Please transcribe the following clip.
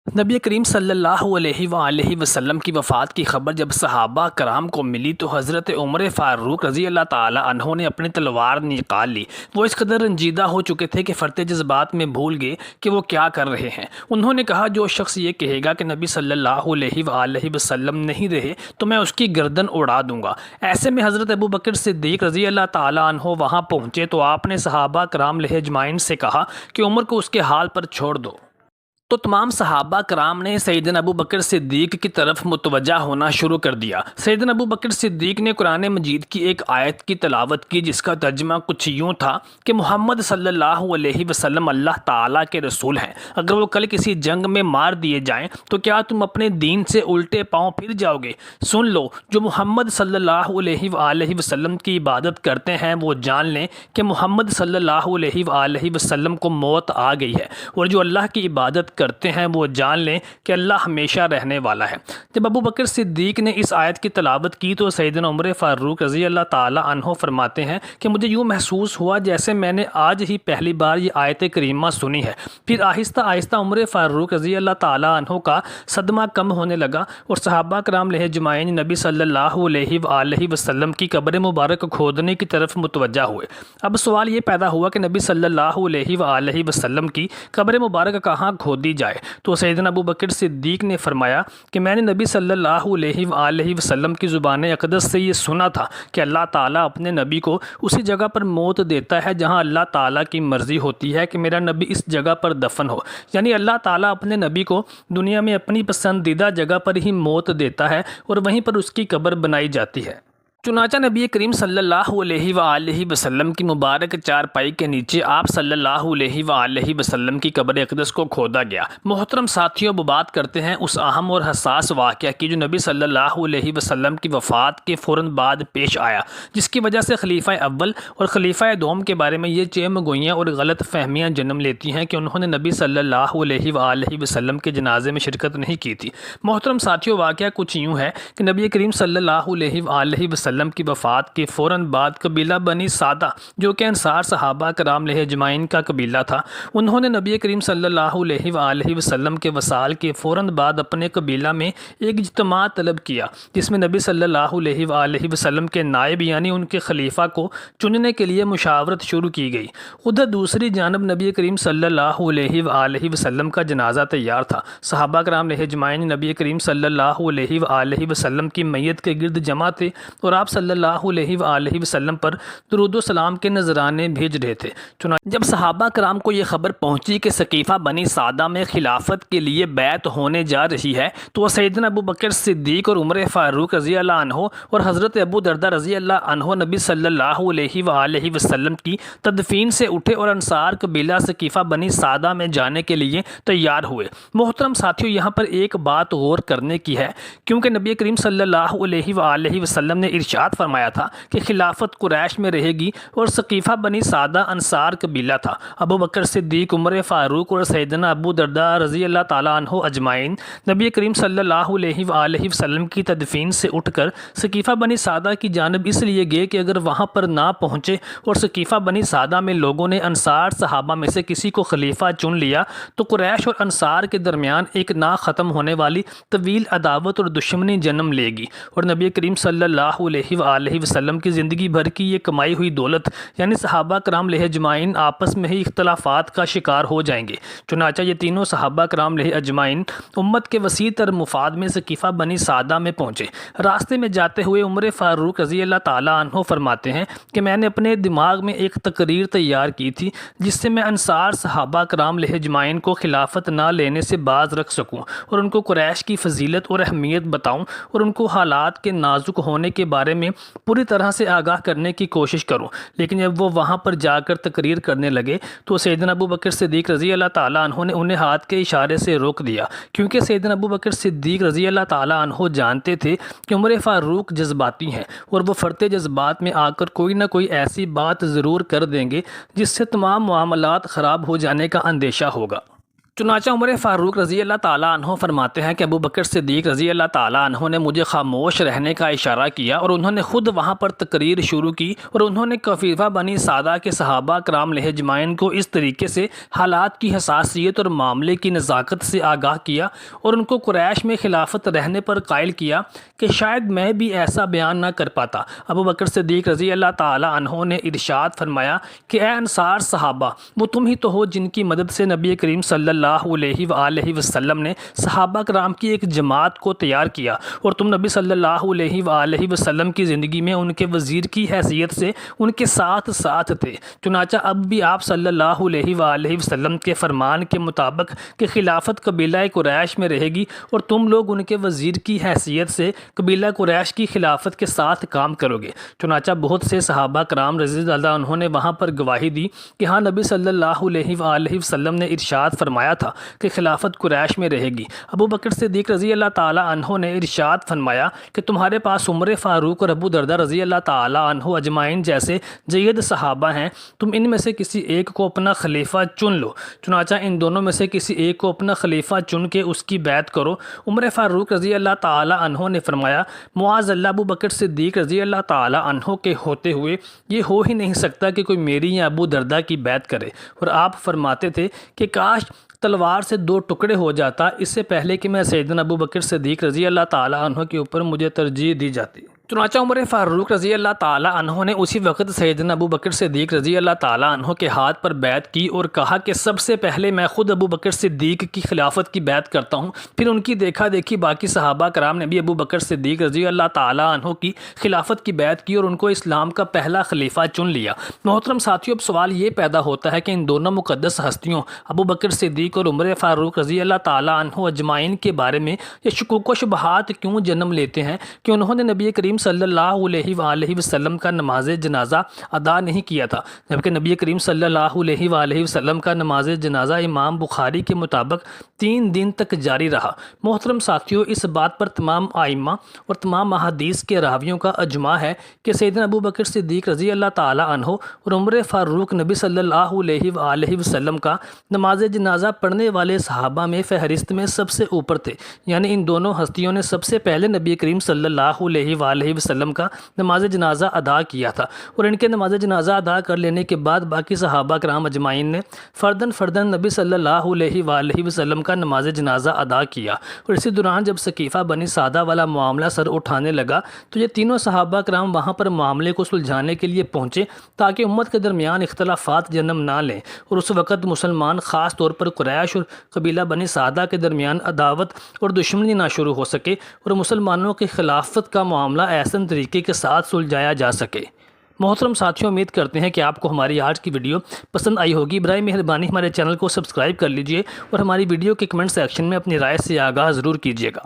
نبی کریم صلی اللہ علیہ وآلہ وسلم کی وفات کی خبر جب صحابہ کرام کو ملی تو حضرت عمر فاروق رضی اللہ تعالی عنہ نے اپنی تلوار نکال لی۔ وہ اس قدر رنجیدہ ہو چکے تھے کہ فرط جذبات میں بھول گئے کہ وہ کیا کر رہے ہیں۔ انہوں نے کہا، جو شخص یہ کہے گا کہ نبی صلی اللہ علیہ وآلہ وسلم نہیں رہے تو میں اس کی گردن اڑا دوں گا۔ ایسے میں حضرت ابوبکر صدیق رضی اللہ تعالی عنہ وہاں پہنچے تو آپ نے صحابہ کرام اجمعین سے کہا کہ عمر کو اس کے حال پر چھوڑ دو۔ تو تمام صحابہ کرام نے سیدنا ابوبکر صدیق کی طرف متوجہ ہونا شروع کر دیا۔ سیدنا ابوبکر صدیق نے قرآن مجید کی ایک آیت کی تلاوت کی جس کا ترجمہ کچھ یوں تھا کہ محمد صلی اللہ علیہ وسلم اللہ تعالیٰ کے رسول ہیں۔ اگر وہ کل کسی جنگ میں مار دیے جائیں تو کیا تم اپنے دین سے الٹے پاؤں پھر جاؤ گے؟ سن لو، جو محمد صلی اللہ علیہ وآلہ وسلم کی عبادت کرتے ہیں وہ جان لیں کہ محمد صلی اللہ علیہ وآلہ وسلم کو موت آ گئی ہے، اور جو اللہ کی عبادت کرتے ہیں وہ جان لیں کہ اللہ ہمیشہ رہنے والا ہے۔ جب ابوبکر صدیق نے اس آیت کی تلاوت کی تو سیدنا عمر فاروق رضی اللہ تعالی عنہ فرماتے ہیں کہ مجھے یوں محسوس ہوا جیسے میں نے آج ہی پہلی بار یہ آیت کریمہ سنی ہے۔ پھر آہستہ آہستہ عمر فاروق رضی اللہ تعالی عنہ کا صدمہ کم ہونے لگا اور صحابہ کرام اجمعین نبی صلی اللہ علیہ وآلہ وسلم کی قبر مبارک کھودنے کی طرف متوجہ ہوئے۔ اب سوال یہ پیدا ہوا کہ نبی صلی اللہ علیہ وآلہ وسلم کی قبر مبارک کہاں کھودی جائے؟ تو سیدنا ابوبکر صدیق نے فرمایا کہ میں نے نبی صلی اللہ علیہ وآلہ وسلم کی زبان اقدس سے یہ سنا تھا کہ اللہ تعالیٰ اپنے نبی کو اسی جگہ پر موت دیتا ہے جہاں اللہ تعالیٰ کی مرضی ہوتی ہے کہ میرا نبی اس جگہ پر دفن ہو، یعنی اللہ تعالیٰ اپنے نبی کو دنیا میں اپنی پسندیدہ جگہ پر ہی موت دیتا ہے اور وہیں پر اس کی قبر بنائی جاتی ہے۔ چنانچہ نبی کریم صلی اللہ علیہ وآلہ وسلم کی مبارک چارپائی کے نیچے آپ صلی اللہ علیہ وآلہ وسلم کی قبر اقدس کو کھودا گیا۔ محترم ساتھیوں، اب بات کرتے ہیں اس اہم اور حساس واقعہ کی جو نبی صلی اللہ علیہ وسلم کی وفات کے فوراً بعد پیش آیا، جس کی وجہ سے خلیفہ اول اور خلیفہ دوم کے بارے میں یہ چیم گوئیاں اور غلط فہمیاں جنم لیتی ہیں کہ انہوں نے نبی صلی اللہ علیہ وآلہ وسلم کے جنازے میں شرکت نہیں کی تھی۔ محترم ساتھیوں، واقعہ کچھ یوں ہے کہ نبی کریم صلی اللہ علیہ وآلہ وسلم کی وفات کے فوراً بعد قبیلہ بنی سعدہ جو کہ انصار صحابہ کرام اجمعین کا قبیلہ تھا، انہوں نے نبی کریم صلی اللہ علیہ وآلہ وسلم کے وصال کے فوراً بعد اپنے قبیلہ میں ایک اجتماع طلب کیا جس میں نبی صلی اللہ علیہ وآلہ وسلم کے نائب یعنی ان کے خلیفہ کو چننے کے لیے مشاورت شروع کی گئی۔ ادھر دوسری جانب نبی کریم صلی اللہ علیہ وآلہ وسلم کا جنازہ تیار تھا۔ صحابہ کرام اجمعین نبی کریم صلی اللہ علیہ وآلہ وسلم کی میت کے گرد جمع تھے اور آپ صلی اللہ علیہ وآلہ وسلم پر درود و سلام کے نذرانے بھیج رہے تھے۔ چنانچہ جب صحابہ کرام کو یہ خبر پہنچی کہ سقیفہ بنی سعدہ میں خلافت کے لیے بیعت ہونے جا رہی ہے تو وہ سیدنا ابوبکر صدیق اور عمر فاروق رضی اللہ عنہ اور حضرت ابو دردہ رضی اللہ عنہ نبی صلی اللہ علیہ وآلہ وسلم کی تدفین سے اٹھے اور انصار قبیلہ سقیفہ بنی سعدہ میں جانے کے لیے تیار ہوئے۔ محترم ساتھیوں، یہاں پر ایک بات غور کرنے کی ہے کیونکہ نبی کریم صلی اللہ علیہ وآلہ وسلم نے ارشاد فرمایا تھا کہ خلافت قریش میں رہے گی اور سقیفہ بنی سعدہ انصار قبیلہ تھا۔ ابو بکر صدیق، عمر فاروق اور سیدنا ابو دردہ رضی اللہ تعالیٰ عنہ اجمعین نبی کریم صلی اللہ علیہ وآلہ وسلم کی تدفین سے اٹھ کر سقیفہ بنی سعدہ کی جانب اس لیے گئے کہ اگر وہاں پر نہ پہنچے اور سقیفہ بنی سعدہ میں لوگوں نے انصار صحابہ میں سے کسی کو خلیفہ چن لیا تو قریش اور انصار کے درمیان ایک نہ ختم ہونے والی طویل عداوت اور دشمنی جنم لے گی اور نبی کریم صلی اللہ علیہ وآلہ وسلم کی زندگی بھر کی یہ کمائی ہوئی دولت یعنی صحابہ کرام اجمعین آپس میں ہی اختلافات کا شکار ہو جائیں گے۔ چنانچہ یہ تینوں صحابہ کرام اجمعین امت کے وسیع تر مفاد میں سقیفہ بنی سعدہ میں پہنچے۔ راستے میں جاتے ہوئے عمر فاروق رضی اللہ تعالیٰ عنہ فرماتے ہیں کہ میں نے اپنے دماغ میں ایک تقریر تیار کی تھی جس سے میں انصار صحابہ کرام اجمعین کو خلافت نہ لینے سے باز رکھ سکوں اور ان کو قریش کی فضیلت اور اہمیت بتاؤں اور ان کو حالات کے نازک ہونے کے بارے میں پوری طرح سے آگاہ کرنے کی کوشش کروں۔ لیکن جب وہ وہاں پر جا کر تقریر کرنے لگے تو سیدنا ابو بکر صدیق رضی اللہ تعالیٰ عنہ نے انہیں ہاتھ کے اشارے سے روک دیا کیونکہ سیدنا ابو بکر صدیق رضی اللہ تعالیٰ عنہ جانتے تھے کہ عمر فاروق جذباتی ہیں اور وہ فرتے جذبات میں آ کر کوئی نہ کوئی ایسی بات ضرور کر دیں گے جس سے تمام معاملات خراب ہو جانے کا اندیشہ ہوگا۔ چنانچہ عمر فاروق رضی اللہ تعالیٰ عنہ فرماتے ہیں کہ ابو بکر صدیق رضی اللہ تعالیٰ عنہ نے مجھے خاموش رہنے کا اشارہ کیا اور انہوں نے خود وہاں پر تقریر شروع کی اور انہوں نے کفیفہ بنی سعدہ کے صحابہ کرام علیہ اجمعین کو اس طریقے سے حالات کی حساسیت اور معاملے کی نزاکت سے آگاہ کیا اور ان کو قریش میں خلافت رہنے پر قائل کیا کہ شاید میں بھی ایسا بیان نہ کر پاتا۔ ابو بکر صدیق رضی اللہ تعالیٰ عنہ نے ارشاد فرمایا کہ اے انصار صحابہ، وہ تم ہی تو ہو جن کی مدد سے نبی کریم صلی اللہ علیہ وآلہ وسلم نے صحابہ کرام کی ایک جماعت کو تیار کیا اور تم نبی صلی اللہ علیہ وآلہ وسلم کی زندگی میں ان کے وزیر کی حیثیت سے ان کے ساتھ ساتھ تھے۔ چنانچہ اب بھی آپ صلی اللہ علیہ وآلہ وسلم کے فرمان کے مطابق کہ خلافت قبیلہ قریش میں رہے گی اور تم لوگ ان کے وزیر کی حیثیت سے قبیلہ قریش کی خلافت کے ساتھ کام کرو گے۔ چنانچہ بہت سے صحابہ کرام رضی اللہ عنہ نے وہاں پر گواہی دی کہ ہاں نبی صلی اللہ علیہ وآلہ وسلم نے ارشاد فرمایا تھا کہ خلافت قریش میں رہے گی۔ ابو بکر صدیق رضی اللہ تعالیٰ عنہ نے ارشاد فرمایا کہ تمہارے پاس عمر فاروق اور ابو دردہ رضی اللہ تعالیٰ عنہ اجمعین جیسے جید صحابہ ہیں، تم ان میں سے کسی ایک کو اپنا خلیفہ چن لو۔ چنانچہ ان دونوں میں سے کسی ایک کو اپنا خلیفہ چن کے اس کی بیعت کرو۔ عمر فاروق رضی اللہ تعالیٰ عنہ نے فرمایا معاذ اللہ، ابو بکر صدیق رضی اللہ تعالیٰ عنہ کے ہوتے ہوئے یہ ہو ہی نہیں سکتا کہ کوئی میری یا ابو دردہ کی بیعت کرے، اور آپ فرماتے تھے کہ کاش تلوار سے دو ٹکڑے ہو جاتا اس سے پہلے کہ میں سیدنا ابو بکر صدیق رضی اللہ تعالیٰ عنہ کے اوپر مجھے ترجیح دی جاتی۔ چنانچہ عمر فاروق رضی اللہ تعالیٰ عنہ نے اسی وقت سیدنا ابو بکر صدیق رضی اللہ تعالیٰ عنہ کے ہاتھ پر بیعت کی اور کہا کہ سب سے پہلے میں خود ابو بکر صدیق کی خلافت کی بیعت کرتا ہوں۔ پھر ان کی دیکھا دیکھی باقی صحابہ کرام نے بھی ابو بکر صدیق رضی اللہ تعالیٰ عنہ کی خلافت کی بیعت کی اور ان کو اسلام کا پہلا خلیفہ چن لیا۔ محترم ساتھیوں، اب سوال یہ پیدا ہوتا ہے کہ ان دونوں مقدس ہستیوں ابو بکر صدیق اور عمر فاروق رضی اللہ تعالیٰ عنہ اجمعین کے بارے میں یہ شکوک و شبہات کیوں جنم لیتے ہیں کہ انہوں نے نبی کریم صلی اللہ علیہ وآلہ وسلم کا نماز جنازہ ادا نہیں کیا تھا، جبکہ نبی کریم صلی اللہ علیہ وآلہ وسلم کا نماز جنازہ امام بخاری کے مطابق 3 دن تک جاری رہا۔ محترم ساتھیوں، اس بات پر تمام ائمہ اور تمام احادیث کے راویوں کا اجماع ہے کہ سیدنا ابو بکر صدیق رضی اللہ تعالیٰ عنہ اور عمر فاروق نبی صلی اللہ علیہ وآلہ وسلم کا نماز جنازہ پڑھنے والے صحابہ میں فہرست میں سب سے اوپر تھے، یعنی ان دونوں ہستیوں نے سب سے پہلے نبی کریم صلی اللہ علیہ وآلہ وسلم کا نماز جنازہ ادا کیا تھا، اور ان کے نماز جنازہ ادا کر لینے کے بعد باقی صحابہ کرام اجمعین نے فرداً نبی صلی اللہ علیہ وآلہ وسلم کا نماز جنازہ ادا کیا۔ اور اسی دوران جب ثقیفہ بنی سعدہ والا معاملہ سر اٹھانے لگا تو یہ تینوں صحابہ کرام وہاں پر معاملے کو سلجھانے کے لیے پہنچے تاکہ امت کے درمیان اختلافات جنم نہ لیں، اور اس وقت مسلمان خاص طور پر قریش اور قبیلہ بنی سعدہ کے درمیان عداوت اور دشمنی نہ شروع ہو سکے اور مسلمانوں کی خلافت کا معاملہ احسن طریقے کے ساتھ سلجھایا جا سکے۔ محترم ساتھیوں، امید کرتے ہیں کہ آپ کو ہماری آج کی ویڈیو پسند آئی ہوگی۔ برائے مہربانی ہمارے چینل کو سبسکرائب کر لیجئے اور ہماری ویڈیو کے کمنٹ سیکشن میں اپنی رائے سے آگاہ ضرور کیجیے گا۔